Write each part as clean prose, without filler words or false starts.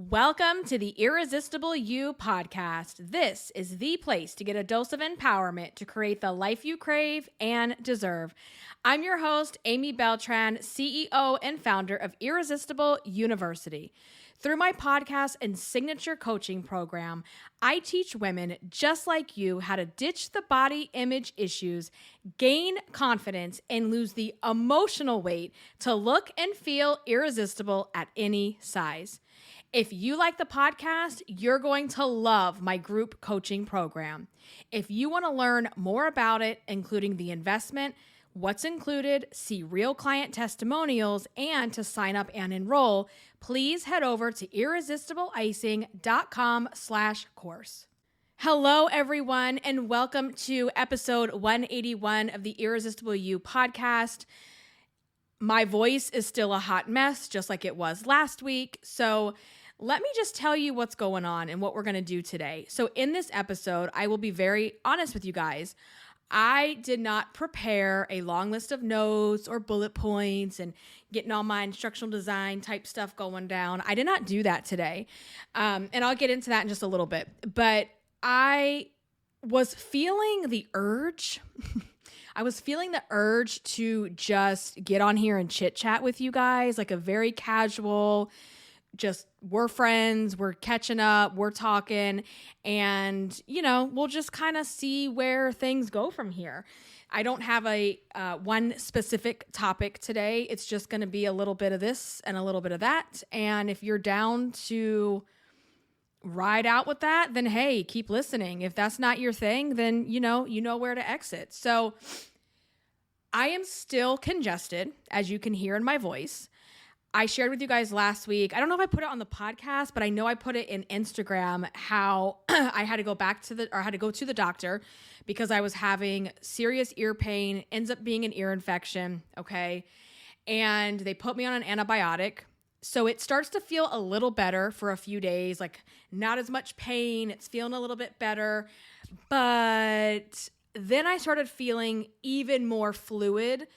Welcome to the Irresistible You podcast. This is the place to get a dose of empowerment to create the life you crave and deserve. I'm your host, Amy Beltran, CEO and founder of Irresistible University. Through my podcast and signature coaching program, I teach women just like you how to ditch the body image issues, gain confidence, and lose the emotional weight to look and feel irresistible at any size. If you like the podcast, you're going to love my group coaching program. If you want to learn more about it, including the investment, what's included, see real client testimonials, and to sign up and enroll, please head over to irresistibleicing.com/course. Hello, everyone, and welcome to episode 181 of the Irresistible You podcast. My voice is still a hot mess, just like it was last week. So let me just tell you what's going on and what we're going to do today. So in this episode, I will be very honest with you guys. I did not prepare a long list of notes or bullet points and getting all my instructional design type stuff going down. I did not do that today. And I'll get into that in just a little bit. But I was feeling the urge. I was feeling the urge to just get on here and chit chat with you guys, like a very casual, just we're friends, we're catching up, we're talking, and, we'll just kind of see where things go from here. I don't have a one specific topic today. It's just going to be a little bit of this and a little bit of that. And if you're down to ride out with that, then hey, keep listening. If that's not your thing, then you know where to exit. So I am still congested, as you can hear in my voice. I shared with you guys last week. I don't know if I put it on the podcast, but I know I put it in Instagram how I had to go to the doctor because I was having serious ear pain, ends up being an ear infection, okay? And they put me on an antibiotic. So it starts to feel a little better for a few days, like not as much pain. It's feeling a little bit better. But then I started feeling even more fluid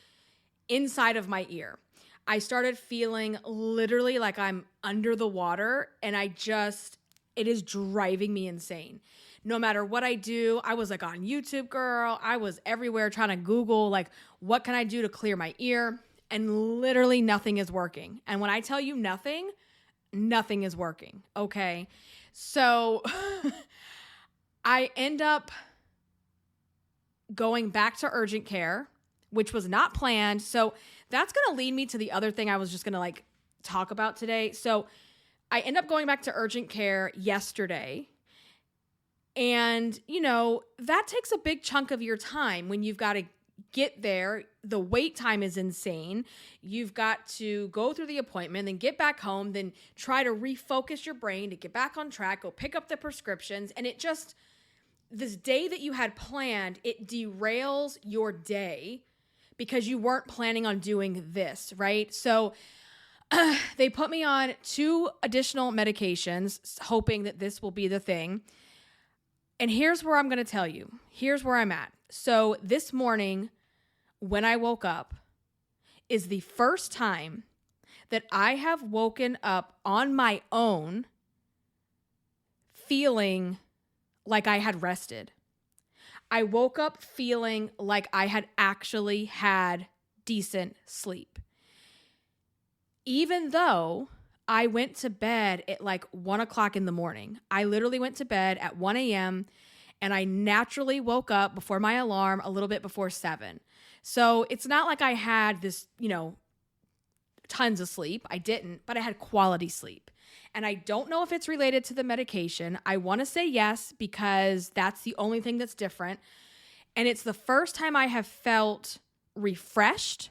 inside of my ear. I started feeling literally like I'm under the water, and it is driving me insane. No matter what I do, I was like on YouTube, girl. I was everywhere trying to Google, like, what can I do to clear my ear? And literally nothing is working. And when I tell you nothing is working, okay? So I end up going back to urgent care, which was not planned. So that's going to lead me to the other thing I was just going to talk about today. So I end up going back to urgent care yesterday. And, that takes a big chunk of your time when you've got to get there. The wait time is insane. You've got to go through the appointment, then get back home, then try to refocus your brain to get back on track, go pick up the prescriptions. And this day that you had planned, it derails your day because you weren't planning on doing this, right? So they put me on 2 additional medications, hoping that this will be the thing. And here's where I'm going to tell you. Here's where I'm at. So this morning, when I woke up, is the first time that I have woken up on my own feeling like I had rested. I woke up feeling like I had actually had decent sleep. Even though I went to bed at 1 o'clock in the morning. I literally went to bed at 1 a.m. and I naturally woke up before my alarm a little bit before 7. So it's not like I had this, tons of sleep. I didn't, but I had quality sleep. And I don't know if it's related to the medication. I want to say yes, because that's the only thing that's different. And it's the first time I have felt refreshed.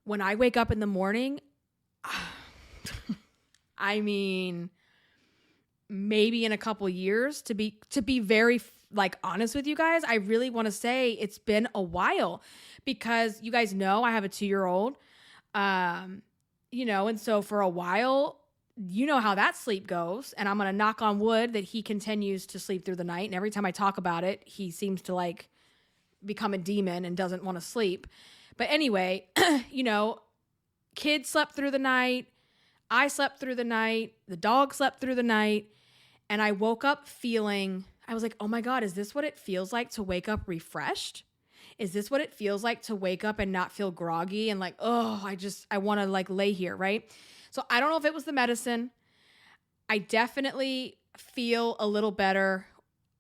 When I wake up in the morning, I mean, maybe in a couple years, to be very honest with you guys, I really want to say it's been a while, because you guys know I have a 2-year-old, and so for a while, you know how that sleep goes, and I'm going to knock on wood that he continues to sleep through the night. And every time I talk about it, he seems to become a demon and doesn't want to sleep. But anyway, kids slept through the night. I slept through the night. The dog slept through the night. And I woke up I was like, oh my God, is this what it feels like to wake up refreshed? Is this what it feels like to wake up and not feel groggy and like, oh, I want to like lay here, right? So I don't know if it was the medicine. I definitely feel a little better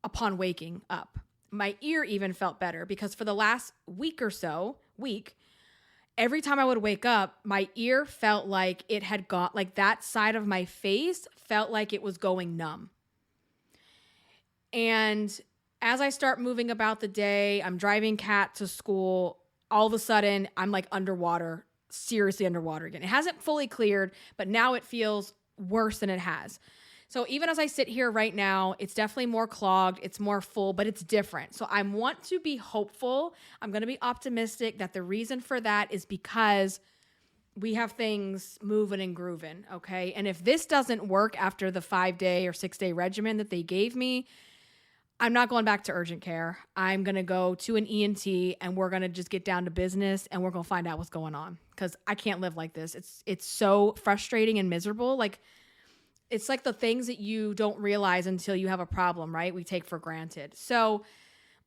upon waking up. My ear even felt better because for the last week, every time I would wake up, my ear felt like it had gone, like that side of my face felt like it was going numb. And as I start moving about the day, I'm driving Kat to school, all of a sudden I'm like underwater, seriously underwater again. It hasn't fully cleared, but now it feels worse than it has. So even as I sit here right now, it's definitely more clogged, it's more full, but it's different. So I want to be hopeful. I'm going to be optimistic that the reason for that is because we have things moving and grooving, okay? And if this doesn't work after the 5-day or 6-day regimen that they gave me, I'm not going back to urgent care. I'm going to go to an ENT and we're going to just get down to business and we're going to find out what's going on because I can't live like this. It's so frustrating and miserable. Like, it's like the things that you don't realize until you have a problem, right? We take for granted. So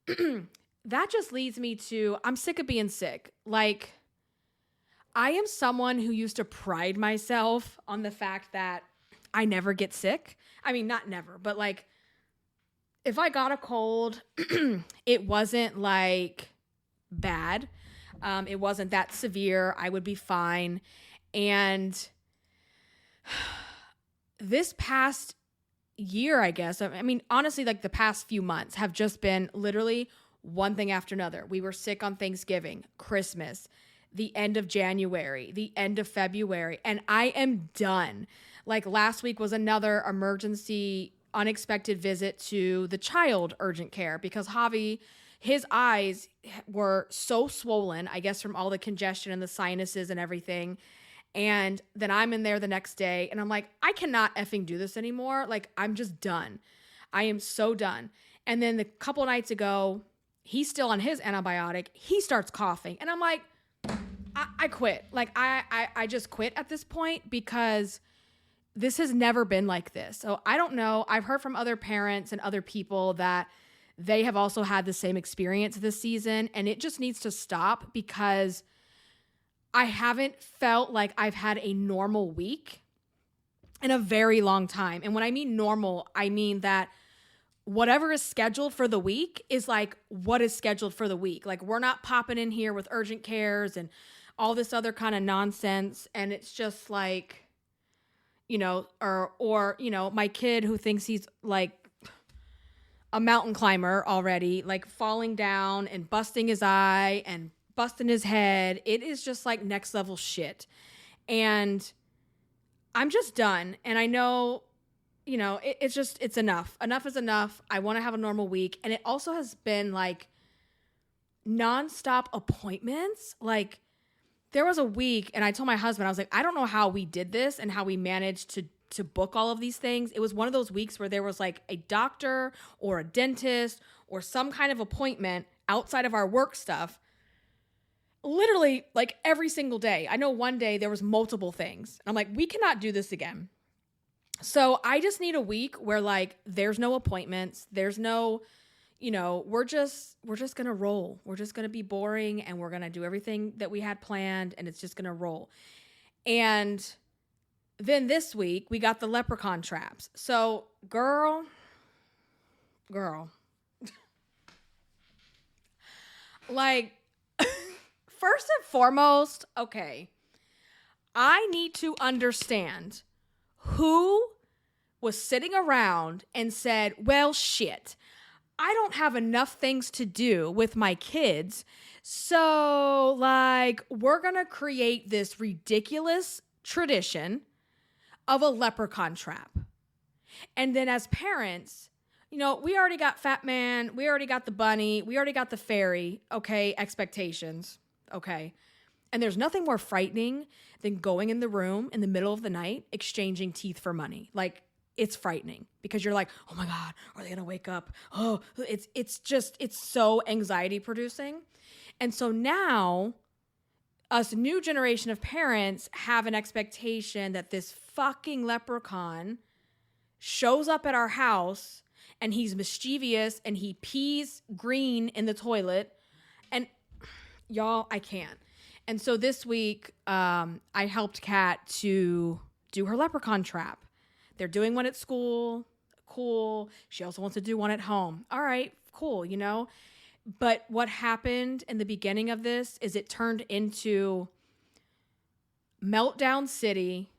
that just leads me to, I'm sick of being sick. Like, I am someone who used to pride myself on the fact that I never get sick. I mean, not never, but like, if I got a cold, it wasn't like bad. It wasn't that severe. I would be fine. And this past year, I guess, I mean, honestly, like the past few months have just been literally one thing after another. We were sick on Thanksgiving, Christmas, the end of January, the end of February, and I am done. Like last week was another emergency, unexpected visit to the child urgent care because Javi, his eyes were so swollen, I guess from all the congestion and the sinuses and everything. And then I'm in there the next day and I'm like, I cannot effing do this anymore. Like, I'm just done. I am so done. And then the couple nights ago, he's still on his antibiotic. He starts coughing. And I'm like, I quit. Like, I just quit at this point because this has never been like this. So I don't know. I've heard from other parents and other people that they have also had the same experience this season. And it just needs to stop because I haven't felt like I've had a normal week in a very long time. And when I mean normal, I mean that whatever is scheduled for the week is like what is scheduled for the week. Like, we're not popping in here with urgent cares and all this other kind of nonsense. And it's just like, you know, or, you know, my kid who thinks he's like a mountain climber already, like falling down and busting his eye and busting his head. It is just like next level shit. And I'm just done. And I know, you know, it's enough. Enough is enough. I want to have a normal week. And it also has been like nonstop appointments. Like, there was a week and I told my husband, I was like, I don't know how we did this and how we managed to book all of these things. It was one of those weeks where there was like a doctor or a dentist or some kind of appointment outside of our work stuff literally like every single day. I know one day there was multiple things. I'm like, we cannot do this again. So I just need a week where like there's no appointments, there's no, you know, we're just going to roll. We're just going to be boring and we're going to do everything that we had planned and it's just going to roll. And then this week we got the leprechaun traps. So girl, like, first and foremost, okay, I need to understand who was sitting around and said, well, shit, I don't have enough things to do with my kids. So, like, we're going to create this ridiculous tradition of a leprechaun trap. And then as parents, you know, we already got Fat Man, we already got the bunny, we already got the fairy, okay, expectations, okay. And there's nothing more frightening than going in the room in the middle of the night, exchanging teeth for money. Like, it's frightening because you're like, oh my God, are they going to wake up? Oh, it's so anxiety producing. And so now us new generation of parents have an expectation that this fucking leprechaun shows up at our house and he's mischievous and he pees green in the toilet. And y'all, I can't. And so this week, I helped Kat to do her leprechaun trap. They're doing one at school. Cool. She also wants to do one at home. All right, cool, you know. But what happened in the beginning of this is it turned into meltdown city.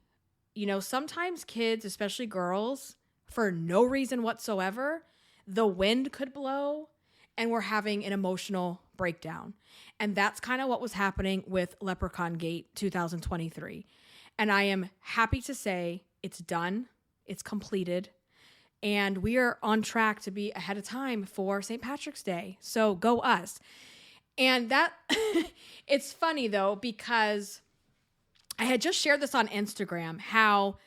You know, sometimes kids, especially girls, for no reason whatsoever, the wind could blow and we're having an emotional breakdown. And that's kind of what was happening with Leprechaun Gate 2023. And I am happy to say it's done. It's completed. And we are on track to be ahead of time for St. Patrick's Day. So go us. And that, it's funny though, because I had just shared this on Instagram, how,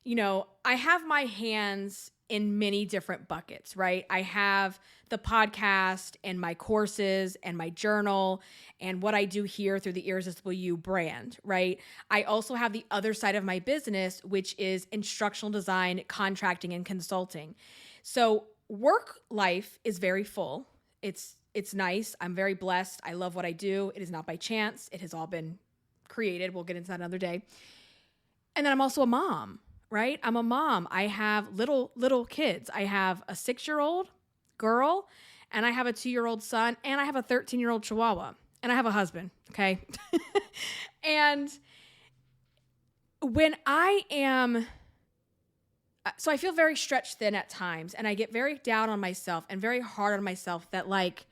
you know, I have my hands in many different buckets, right? I have the podcast and my courses and my journal and what I do here through the Irresistible You brand, right? I also have the other side of my business, which is instructional design, contracting, and consulting. So work life is very full. It's nice. I'm very blessed. I love what I do. It is not by chance. It has all been created. We'll get into that another day. And then I'm also a mom. Right? I'm a mom. I have little kids. I have a 6-year-old girl and I have a 2-year-old son and I have a 13-year-old chihuahua and I have a husband. Okay. And when I am, so I feel very stretched thin at times and I get very down on myself and very hard on myself that like,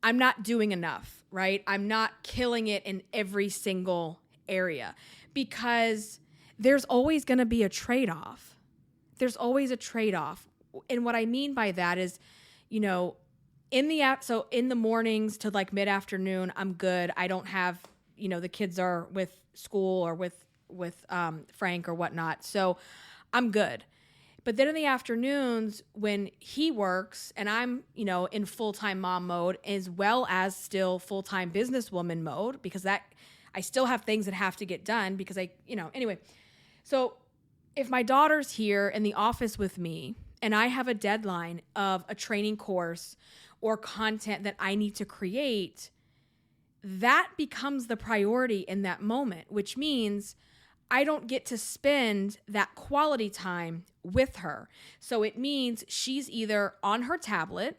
I'm not doing enough, right? I'm not killing it in every single area because there's always going to be a trade-off. There's always a trade-off. And what I mean by that is, you know, in the mornings to like mid-afternoon, I'm good. I don't have, you know, the kids are with school or with Frank or whatnot. So I'm good. But then in the afternoons when he works and I'm, you know, in full-time mom mode as well as still full-time businesswoman mode, because that I still have things that have to get done because anyway. So if my daughter's here in the office with me and I have a deadline of a training course or content that I need to create, that becomes the priority in that moment, which means I don't get to spend that quality time with her. So it means she's either on her tablet,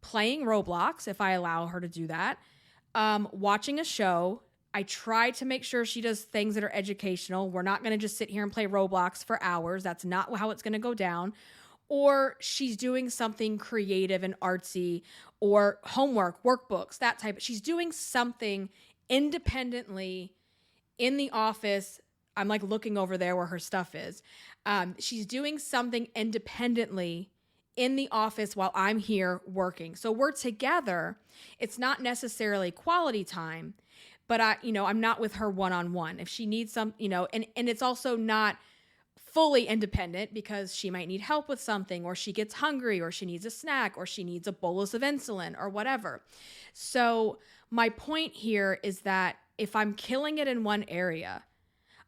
playing Roblox, if I allow her to do that, watching a show. I try to make sure she does things that are educational. We're not going to just sit here and play Roblox for hours. That's not how it's going to go down. Or she's doing something creative and artsy or homework, workbooks, that type. She's doing something independently in the office. I'm like looking over there where her stuff is. She's doing something independently in the office while I'm here working. So we're together. It's not necessarily quality time, but I'm not with her one-on-one. If she needs some, and it's also not fully independent because she might need help with something, or she gets hungry, or she needs a snack, or she needs a bolus of insulin or whatever. So my point here is that if I'm killing it in one area,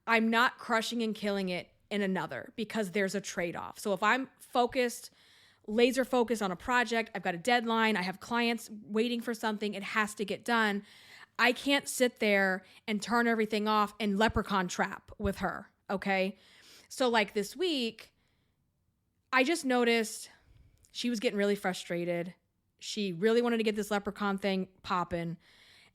I'm not crushing and killing it in another because there's a trade-off. So if I'm laser focused on a project, I've got a deadline, I have clients waiting for something, it has to get done. I can't sit there and turn everything off and leprechaun trap with her, okay? So like this week, I just noticed she was getting really frustrated. She really wanted to get this leprechaun thing popping.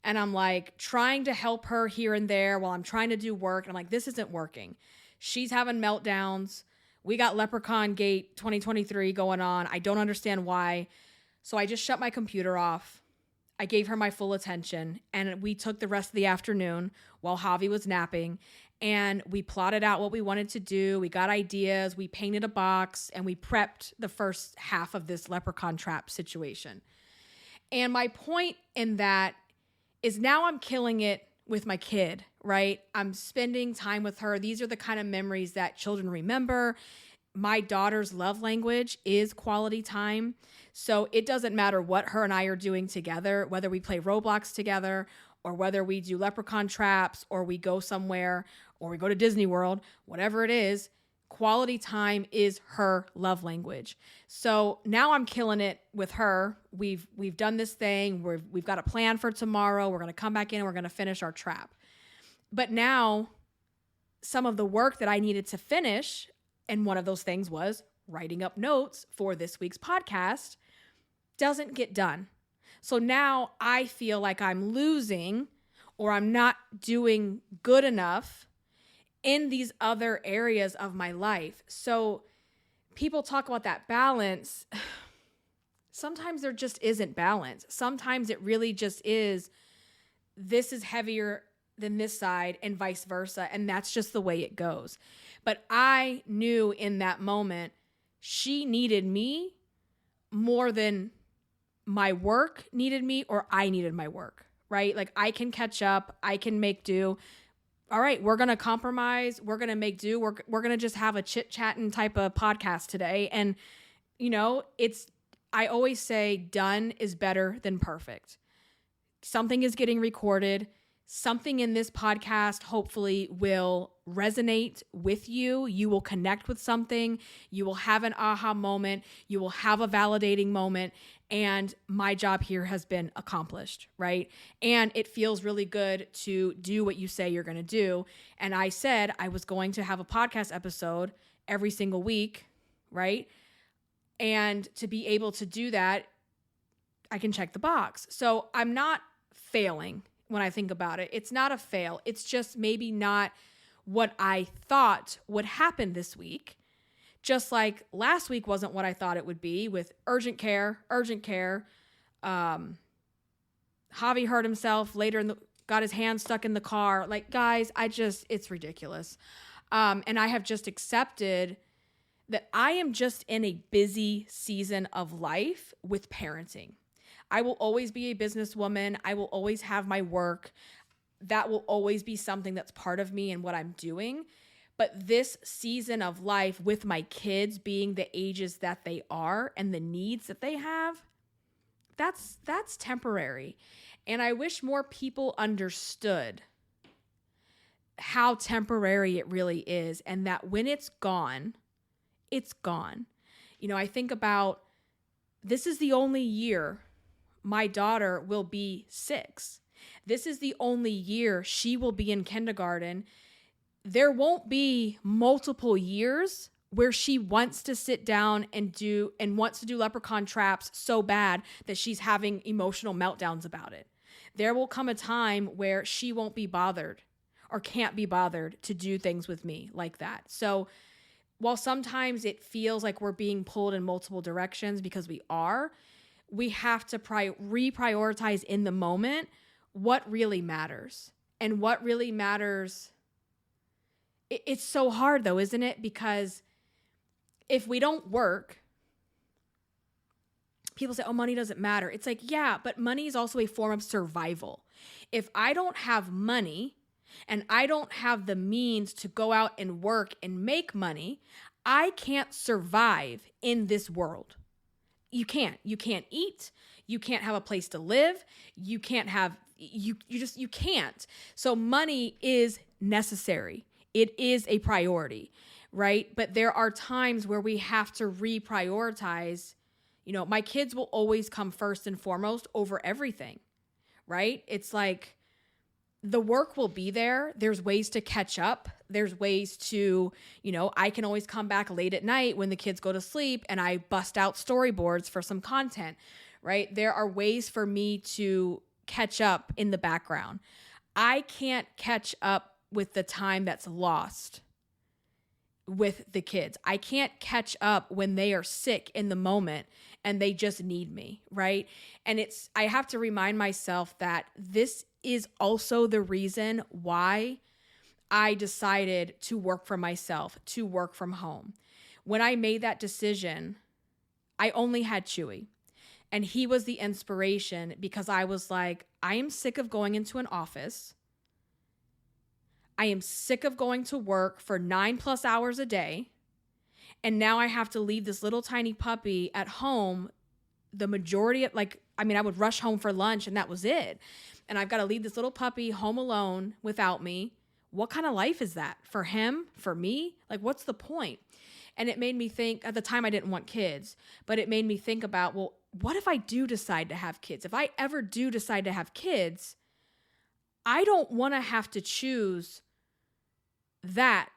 And I'm like trying to help her here and there while I'm trying to do work. And I'm like, this isn't working. She's having meltdowns. We got Leprechaun Gate 2023 going on. I don't understand why. So I just shut my computer off. I gave her my full attention, and we took the rest of the afternoon while Javi was napping, and we plotted out what we wanted to do. We got ideas, we painted a box, and we prepped the first half of this leprechaun trap situation. And my point in that is now I'm killing it with my kid, right? I'm spending time with her. These are the kind of memories that children remember. My daughter's love language is quality time. So it doesn't matter what her and I are doing together, whether we play Roblox together or whether we do leprechaun traps or we go somewhere or we go to Disney World, whatever it is, quality time is her love language. So now I'm killing it with her. We've done this thing. We've got a plan for tomorrow. We're going to come back in and we're going to finish our trap. But now some of the work that I needed to finish, and one of those things was writing up notes for this week's podcast, doesn't get done. So now I feel like I'm losing or I'm not doing good enough in these other areas of my life. So people talk about that balance. Sometimes there just isn't balance. Sometimes it really just is, this is heavier than this side and vice versa. And that's just the way it goes. But I knew in that moment, she needed me more than my work needed me or I needed my work, right? Like I can catch up, I can make do. All right, we're going to compromise. We're going to make do. We're going to just have a chit-chatting type of podcast today. And, I always say done is better than perfect. Something is getting recorded. Something in this podcast hopefully will resonate with you. You will connect with something. You will have an aha moment. You will have a validating moment. And my job here has been accomplished, right? And it feels really good to do what you say you're going to do. And I said I was going to have a podcast episode every single week, right? And to be able to do that, I can check the box. So I'm not failing when I think about it. It's not a fail. It's just maybe not what I thought would happen this week. Just like last week wasn't what I thought it would be with urgent care. Javi hurt himself later got his hand stuck in the car. Like, guys, it's ridiculous. And I have just accepted that I am just in a busy season of life with parenting. I will always be a businesswoman. I will always have my work. That will always be something that's part of me and what I'm doing. But this season of life with my kids being the ages that they are and the needs that they have, that's temporary. And I wish more people understood how temporary it really is and that when it's gone, it's gone. I think about this is the only year my daughter will be 6. This is the only year she will be in kindergarten. There won't be multiple years where she wants to sit down and wants to do leprechaun traps so bad that she's having emotional meltdowns about it. There will come a time where she won't be bothered or can't be bothered to do things with me like that. So while sometimes it feels like we're being pulled in multiple directions because we have to reprioritize in the moment what really matters. And what really matters, it's so hard though, isn't it? Because if we don't work, people say, oh, money doesn't matter. It's like, yeah, but money is also a form of survival. If I don't have money and I don't have the means to go out and work and make money, I can't survive in this world. You can't eat. You can't have a place to live. You can't have, you can't. So money is necessary. It is a priority, right? But there are times where we have to reprioritize. My kids will always come first and foremost over everything, right? It's like the work will be there. There's ways to catch up. There's ways to, I can always come back late at night when the kids go to sleep and I bust out storyboards for some content, right? There are ways for me to catch up in the background. I can't catch up with the time that's lost with the kids. I can't catch up when they are sick in the moment and they just need me, right? And I have to remind myself that this is also the reason why I decided to work for myself, to work from home. When I made that decision, I only had Chewy. And he was the inspiration because I was like, I am sick of going into an office. I am sick of going to work for 9+ hours a day. And now I have to leave this little tiny puppy at home. The majority of I would rush home for lunch and that was it. and I've got to leave this little puppy home alone without me. What kind of life is that for him, for me? Like, what's the point? And it made me think, at the time I didn't want kids, but it made me think about, well, what if I do decide to have kids? If I ever do decide to have kids, I don't want to have to choose that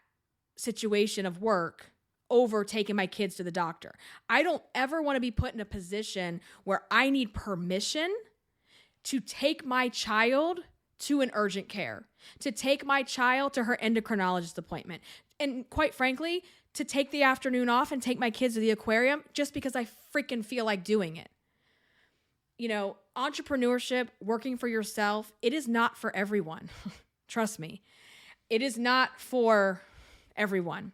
situation of work over taking my kids to the doctor. I don't ever want to be put in a position where I need permission to take my child to an urgent care, to take my child to her endocrinologist appointment, and quite frankly, to take the afternoon off and take my kids to the aquarium just because I freaking feel like doing it. You know, entrepreneurship, working for yourself, it is not for everyone. Trust me. It is not for everyone.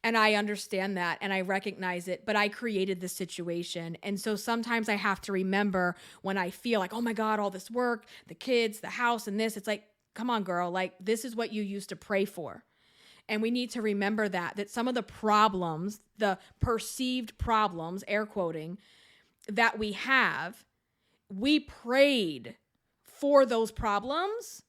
And I understand that and I recognize it, but I created this situation. And so sometimes I have to remember when I feel like, oh my God, all this work, the kids, the house, and this, it's like, come on, girl, like this is what you used to pray for. And we need to remember that some of the problems, the perceived problems, air quoting, that we have, we prayed for those problems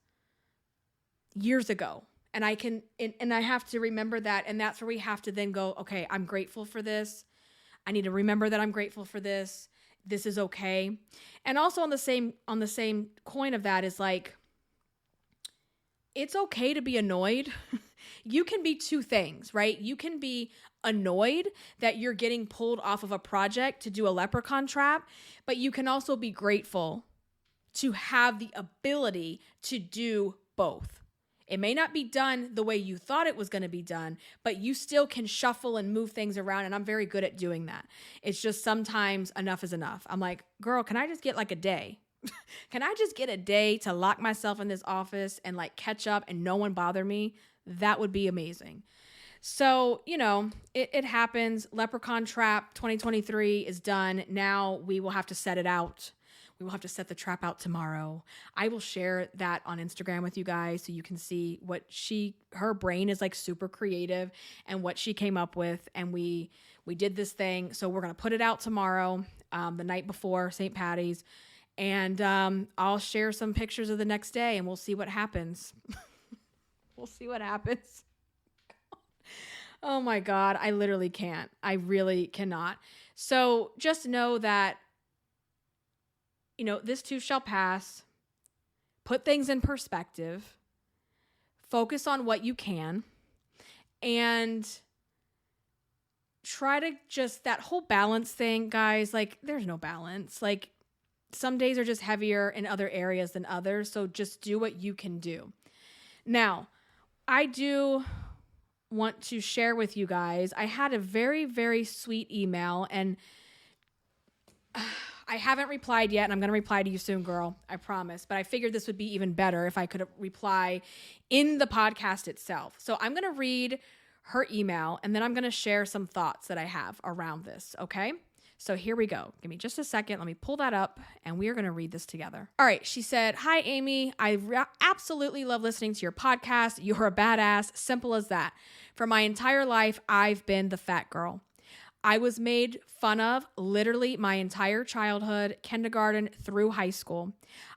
years ago. And I have to remember that. And that's where we have to then go, okay, I'm grateful for this. I need to remember that I'm grateful for this. This is okay. And also on the same coin of that is like, it's okay to be annoyed. You can be two things, right? You can be annoyed that you're getting pulled off of a project to do a leprechaun trap, but you can also be grateful to have the ability to do both. It may not be done the way you thought it was going to be done, but you still can shuffle and move things around, and I'm very good at doing that. It's just sometimes enough is enough. I'm like, girl, can I just get like a day? Can I just get a day to lock myself in this office and like catch up and no one bother me? That would be amazing. So, you know, it happens. Leprechaun Trap 2023 is done. Now we will have to set it out. We will have to set the trap out tomorrow. I will share that on Instagram with you guys so you can see what her brain is like super creative and what she came up with. And we did this thing. So we're going to put it out tomorrow, the night before St. Patty's. And I'll share some pictures of the next day and we'll see what happens. We'll see what happens. Oh my God, I literally can't. I really cannot. So just know that, you know, this too shall pass. Put things in perspective. Focus on what you can. And try to just, that whole balance thing, guys, like there's no balance. Like some days are just heavier in other areas than others. So just do what you can do. Now, I do want to share with you guys, I had a very, very sweet email and I haven't replied yet, and I'm going to reply to you soon, girl. I promise. But I figured this would be even better if I could reply in the podcast itself. So I'm going to read her email, and then I'm going to share some thoughts that I have around this, okay? So here we go. Give me just a second. Let me pull that up, and we are going to read this together. All right. She said, "Hi, Amy. I absolutely love listening to your podcast. You're a badass. Simple as that. For my entire life, I've been the fat girl. I was made fun of literally my entire childhood, kindergarten through high school.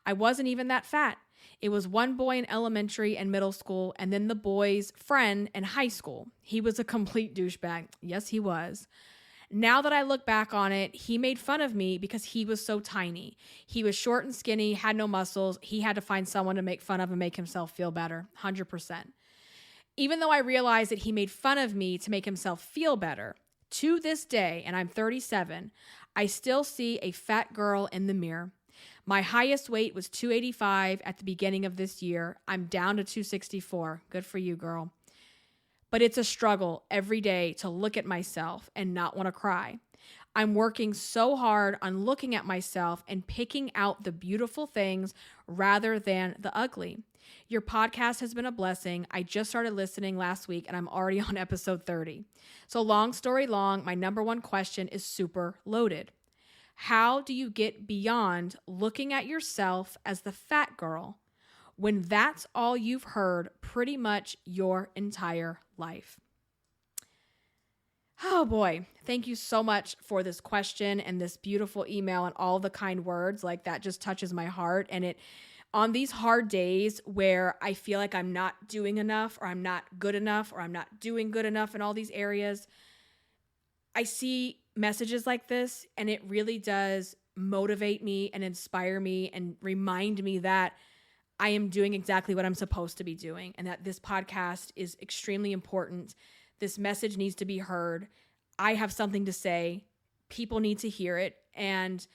I wasn't even that fat. It was one boy in elementary and middle school, and then the boy's friend in high school. He was a complete douchebag. Yes, he was. Now that I look back on it, he made fun of me because he was so tiny. He was short and skinny, had no muscles. He had to find someone to make fun of and make himself feel better, 100%. Even though I realized that he made fun of me to make himself feel better, to this day, and I'm 37, I still see a fat girl in the mirror. My highest weight was 285 at the beginning of this year. I'm down to 264. Good for you, girl. But it's a struggle every day to look at myself and not want to cry. I'm working so hard on looking at myself and picking out the beautiful things rather than the ugly. Your podcast has been a blessing. I just started listening last week and I'm already on episode 30. So long story long, my number one question is super loaded. How do you get beyond looking at yourself as the fat girl when that's all you've heard pretty much your entire life? Oh boy, thank you so much for this question and this beautiful email and all the kind words. Like that just touches my heart, and On these hard days where I feel like I'm not doing enough, or I'm not good enough, or I'm not doing good enough in all these areas, I see messages like this, and it really does motivate me and inspire me and remind me that I am doing exactly what I'm supposed to be doing, and that this podcast is extremely important. This message needs to be heard. I have something to say. People need to hear it. And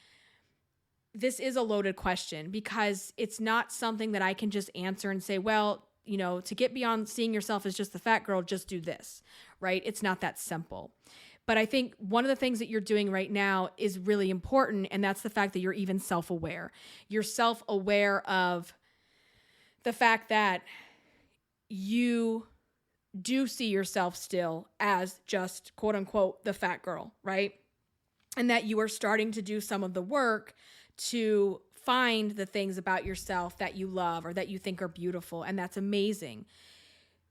this is a loaded question because it's not something that I can just answer and say, well, to get beyond seeing yourself as just the fat girl, just do this, right? It's not that simple. But I think one of the things that you're doing right now is really important, and that's the fact that you're even self-aware. You're self-aware of the fact that you do see yourself still as just, quote unquote, the fat girl, right? And that you are starting to do some of the work to find the things about yourself that you love or that you think are beautiful. And that's amazing.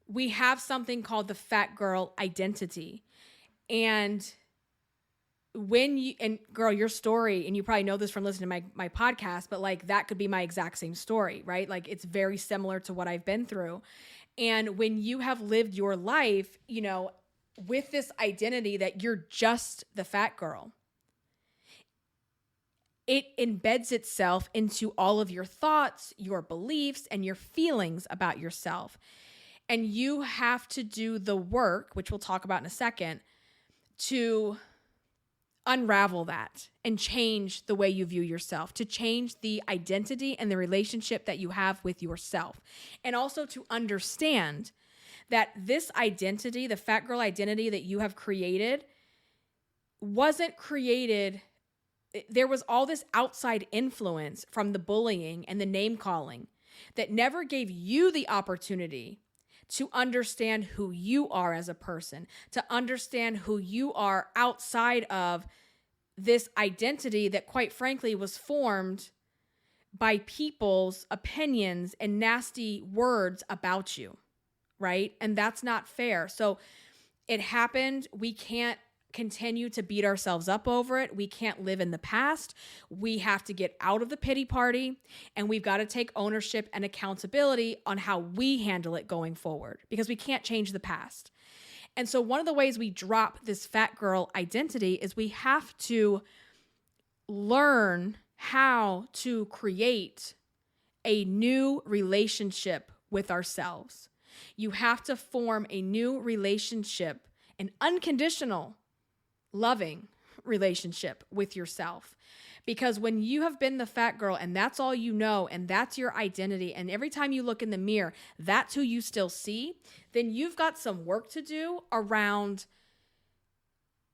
We have something called the fat girl identity. And girl, your story, and you probably know this from listening to my podcast, but like that could be my exact same story, right? Like it's very similar to what I've been through. And when you have lived your life, with this identity that you're just the fat girl, it embeds itself into all of your thoughts, your beliefs, and your feelings about yourself. And you have to do the work, which we'll talk about in a second, to unravel that and change the way you view yourself, to change the identity and the relationship that you have with yourself. And also to understand that this identity, the fat girl identity that you have created, wasn't created. There was all this outside influence from the bullying and the name calling that never gave you the opportunity to understand who you are as a person, to understand who you are outside of this identity that, quite frankly, was formed by people's opinions and nasty words about you, right? And that's not fair. So it happened. We can't continue to beat ourselves up over it. We can't live in the past. We have to get out of the pity party, and we've got to take ownership and accountability on how we handle it going forward, because we can't change the past. And so one of the ways we drop this fat girl identity is we have to learn how to create a new relationship with ourselves. You have to form a new relationship, an unconditional, loving relationship with yourself. Because when you have been the fat girl and that's all you know, and that's your identity, and every time you look in the mirror, that's who you still see, then you've got some work to do around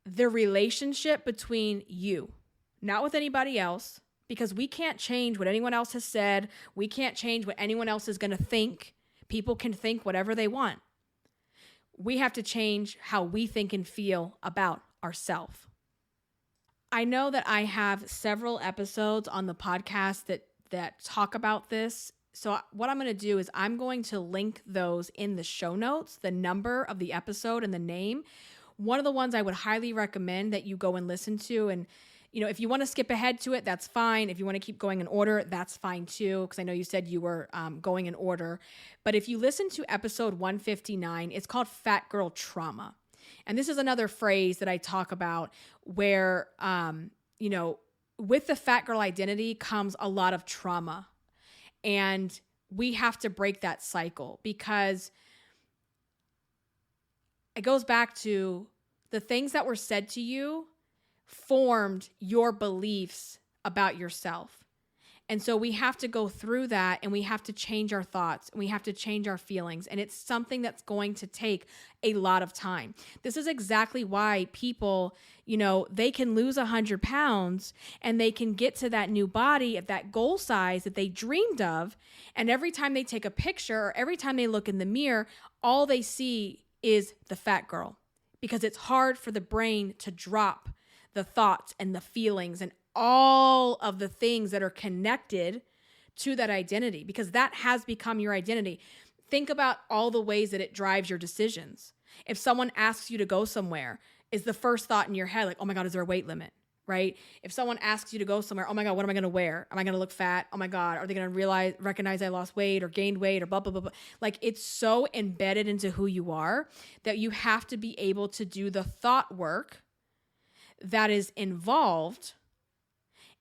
the relationship between you, not with anybody else, because we can't change what anyone else has said. We can't change what anyone else is going to think. People can think whatever they want. We have to change how we think and feel about ourselves. I know that I have several episodes on the podcast that talk about this. So what I'm going to do is I'm going to link those in the show notes, the number of the episode and the name. One of the ones I would highly recommend that you go and listen to. And, if you want to skip ahead to it, that's fine. If you want to keep going in order, that's fine too, because I know you said you were going in order. But if you listen to episode 159, it's called Fat Girl Trauma. And this is another phrase that I talk about where, with the fat girl identity comes a lot of trauma. And we have to break that cycle, because it goes back to the things that were said to you formed your beliefs about yourself. And so we have to go through that, and we have to change our thoughts, and we have to change our feelings. And it's something that's going to take a lot of time. This is exactly why people, they can lose 100 pounds and they can get to that new body at that goal size that they dreamed of. And every time they take a picture or every time they look in the mirror, all they see is the fat girl, because it's hard for the brain to drop the thoughts and the feelings and all of the things that are connected to that identity, because that has become your identity. Think about all the ways that it drives your decisions. If someone asks you to go somewhere, is the first thought in your head like, oh my God, is there a weight limit, right? If someone asks you to go somewhere, oh my God, what am I going to wear? Am I going to look fat? Oh my God, are they going to recognize I lost weight or gained weight or blah, blah, blah, blah. Like it's so embedded into who you are that you have to be able to do the thought work that is involved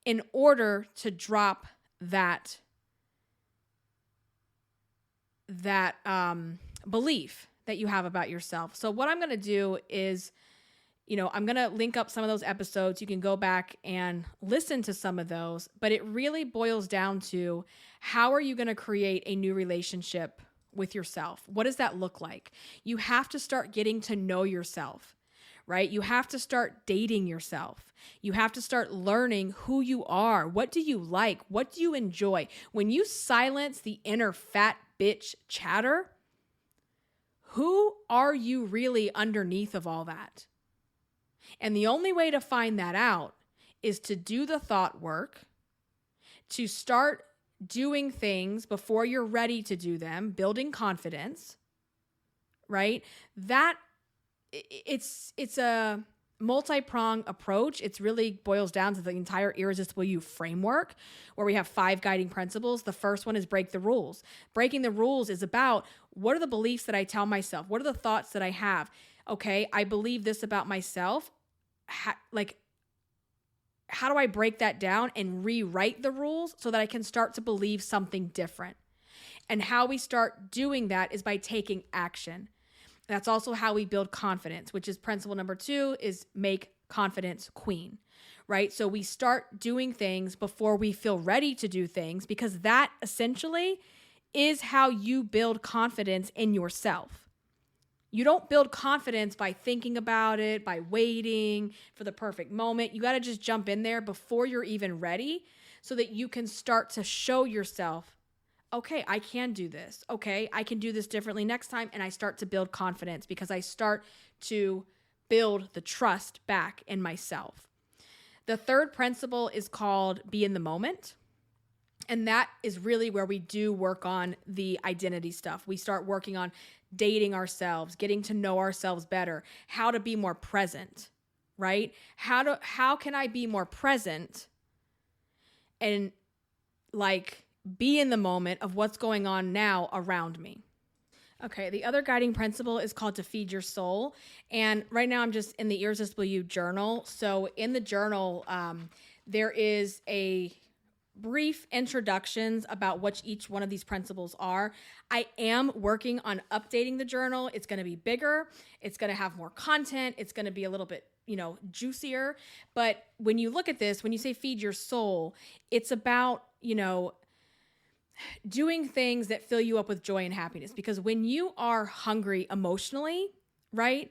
in order to drop that belief that you have about yourself. So what I'm going to do is, I'm going to link up some of those episodes. You can go back and listen to some of those, but it really boils down to how are you going to create a new relationship with yourself? What does that look like? You have to start getting to know yourself, right? You have to start dating yourself. You have to start learning who you are. What do you like? What do you enjoy? When you silence the inner fat bitch chatter, who are you really underneath of all that? And the only way to find that out is to do the thought work, to start doing things before you're ready to do them, building confidence, right? It's a multi-pronged approach. It really boils down to the entire Irresistible You framework, where we have 5 guiding principles. The first one is break the rules. Breaking the rules is about what are the beliefs that I tell myself? What are the thoughts that I have? Okay, I believe this about myself. How do I break that down and rewrite the rules so that I can start to believe something different? And how we start doing that is by taking action. That's also how we build confidence, which is principle number 2 is make confidence queen, right? So we start doing things before we feel ready to do things, because that essentially is how you build confidence in yourself. You don't build confidence by thinking about it, by waiting for the perfect moment. You got to just jump in there before you're even ready so that you can start to show yourself, okay, I can do this. Okay, I can do this differently next time. And I start to build confidence because I start to build the trust back in myself. The third principle is called be in the moment. And that is really where we do work on the identity stuff. We start working on dating ourselves, getting to know ourselves better, how to be more present, right? How can I be more present and be in the moment of what's going on now around me? Okay, the other guiding principle is called to feed your soul. And right now I'm just in the Irresistible You journal. So in the journal, there is a brief introductions about what each one of these principles are. I am working on updating the journal. It's going to be bigger. It's going to have more content. It's going to be a little bit, juicier. But when you look at this, when you say feed your soul, it's about, doing things that fill you up with joy and happiness. Because when you are hungry emotionally, right?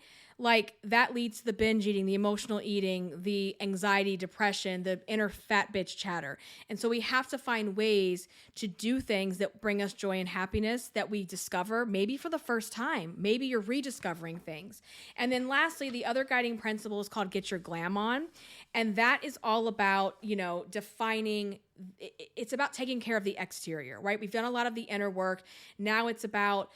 That leads to the binge eating, the emotional eating, the anxiety, depression, the inner fat bitch chatter. And so we have to find ways to do things that bring us joy and happiness that we discover maybe for the first time. Maybe you're rediscovering things. And then lastly, the other guiding principle is called get your glam on. And that is all about, defining, it's about taking care of the exterior, right? We've done a lot of the inner work. Now it's about,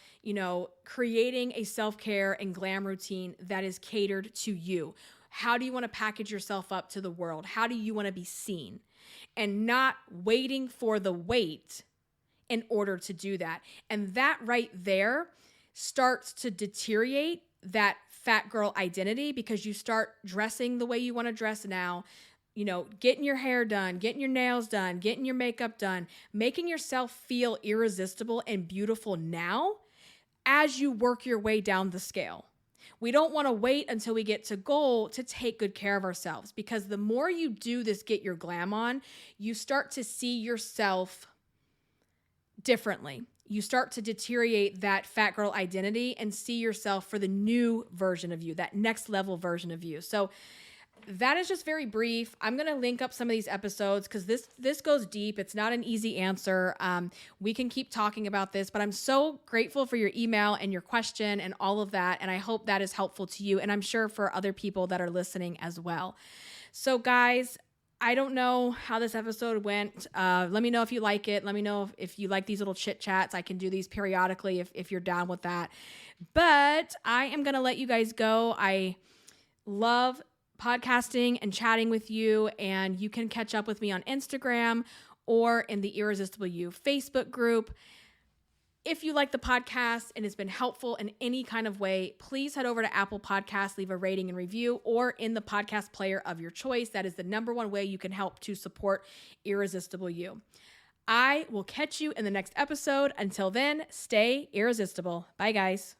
creating a self-care and glam routine that is catered to you. How do you want to package yourself up to the world? How do you want to be seen? And not waiting for the wait in order to do that. And that right there starts to deteriorate that fat girl identity, because you start dressing the way you want to dress now, getting your hair done, getting your nails done, getting your makeup done, making yourself feel irresistible and beautiful now as you work your way down the scale. We don't want to wait until we get to goal to take good care of ourselves, because the more you do this, get your glam on, you start to see yourself differently. You start to deteriorate that fat girl identity and see yourself for the new version of you, that next level version of you. So that is just very brief. I'm going to link up some of these episodes because this goes deep. It's not an easy answer. We can keep talking about this, but I'm so grateful for your email and your question and all of that. And I hope that is helpful to you. And I'm sure for other people that are listening as well. So guys, I don't know how this episode went. Let me know if you like it. Let me know if you like these little chit chats. I can do these periodically if you're down with that. But I am going to let you guys go. I love podcasting and chatting with you, and you can catch up with me on Instagram or in the Irresistible You Facebook group. If you like the podcast and it's been helpful in any kind of way, please head over to Apple Podcasts, leave a rating and review, or in the podcast player of your choice. That is the number one way you can help to support Irresistible You. I will catch you in the next episode. Until then, stay irresistible. Bye, guys.